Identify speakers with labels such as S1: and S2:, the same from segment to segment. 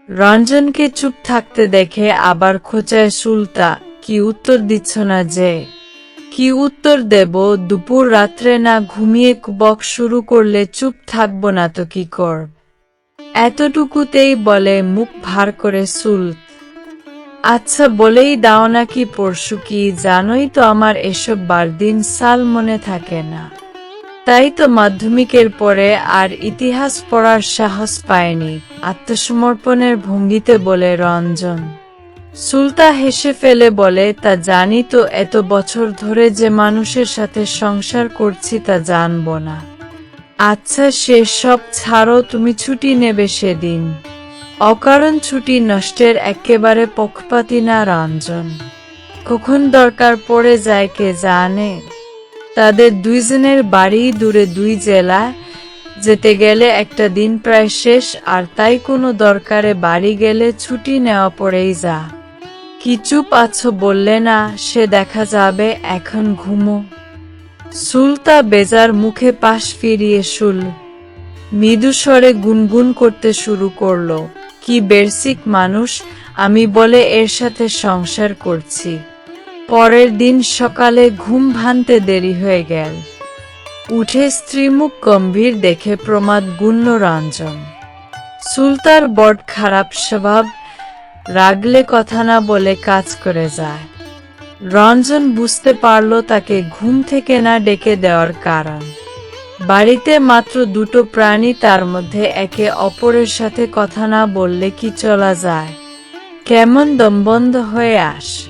S1: রঞ্জনকে চুপ থাকতে দেখে আবার খোঁচায় সুলতা, কি উত্তর দিচ্ছ না যে? কি উত্তর দেব? দুপুর রাত্রে না ঘুমিয়ে বক শুরু করলে চুপ থাকবো না তো কি করব? এতটুকুতেই বলে মুখ ভার করে সুলত। আচ্ছা বলেই দাও না, কি পরশু কি জানোই তো আমার এসব বারদিন সাল মনে থাকে না। তাই তো মাধ্যমিকের পরে আর ইতিহাস পড়ার সাহস পায়নি, আত্মসমর্পণের ভঙ্গিতে বলে রঞ্জন। সুলতা হেসে ফেলে বলে, তা জানি তো, এত বছর ধরে যে মানুষের সাথে সংসার করছি তা জানবো না? আচ্ছা সে সব ছাড়ো, তুমি ছুটি নেবে সেদিন। অকারণ ছুটি নষ্টের একেবারে পক্ষপাতী না রঞ্জন। কখন দরকার পড়ে যায় কে জানে। তাদের দুইজনের বাড়ি দূরে, 2 জেলা, যেতে গেলে একটা দিন প্রায় শেষ, আর তাই কোনো দরকারে বাড়ি গেলে ছুটি নেওয়া পড়েই যা। কি চুপ আছো বললে না, সে দেখা যাবে, এখন ঘুমো। সুলতা বেজার মুখে পাশ ফিরিয়ে মৃদু স্বরে গুনগুন করতে শুরু করলো, কি বেসিক মানুষ আমি বলে এর সাথে সংসার করছি। পরের দিন সকালে ঘুম ভাঙতে দেরি হয়ে গেল। উঠে স্ত্রীমুখ গম্ভীর দেখে প্রমাদ গুণ্য রঞ্জন। সুলতার বড় খারাপ স্বভাব, রাগলে কথা না বলে কাজ করে যায়। রঞ্জন বুঝতে পারল তাকে ঘুম থেকে না ডেকে দেওয়ার কারণ। বাড়িতে মাত্র 2টো প্রাণী, তার মধ্যে একে অপরের সাথে কথা না বললে কি চলা যায়? কেমন দমবন্ধ হয়ে আসে।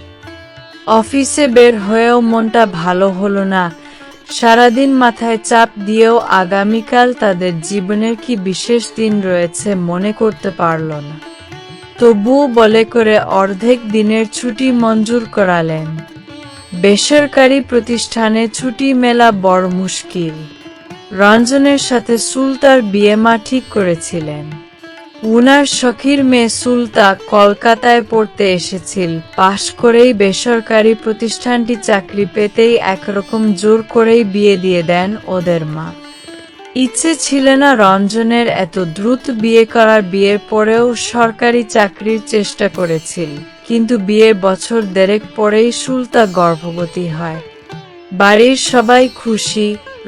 S1: অফিসে বের হয়েও মনটা ভালো হলো না। সারাদিন মাথায় চাপ দিয়েও আগামীকাল তাদের জীবনের কি বিশেষ দিন রয়েছে মনে করতে পারল না। তবুও বলে করে অর্ধেক দিনের ছুটি মঞ্জুর করালেন। বেসরকারি প্রতিষ্ঠানে ছুটি মেলা বড় মুশকিল। রঞ্জনের সাথে সুলতার বিয়ে মা ঠিক করেছিলেন। উনার সখীর মেয়ে সুলতা কলকাতায় পড়তে এসেছিল, পাশ করেই বেসরকারি প্রতিষ্ঠানটি চাকরি পেতেই একরকম জোর করেই বিয়ে দিয়ে দেন ওদের মা। ইচ্ছে ছিল না রঞ্জনের এত দ্রুত বিয়ে করার, বিয়ের পরেও সরকারি চাকরির চেষ্টা করেছিল, কিন্তু বিয়ের বছর দেড়েক পরেই সুলতা গর্ভবতী হয়। বাড়ির সবাই খুশি।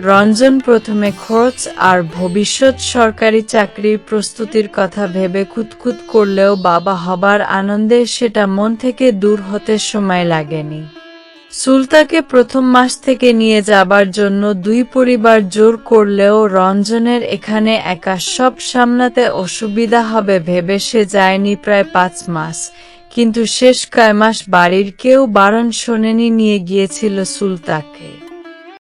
S1: রঞ্জন প্রথমে খরচ আর ভবিষ্যৎ সরকারি চাকরির প্রস্তুতির কথা ভেবে খুঁতখুত করলেও বাবা হবার আনন্দে সেটা মন থেকে দূর হতে সময় লাগেনি। সুলতাকে প্রথম মাস থেকে নিয়ে যাবার জন্য 2 পরিবার জোর করলেও রঞ্জনের এখানে একা সব সামলাতে অসুবিধা হবে ভেবে সে যায়নি প্রায় 5 মাস, কিন্তু শেষ কয় মাস বাড়ির কেউ বারণ শোনেনি, নিয়ে গিয়েছিল সুলতাকে।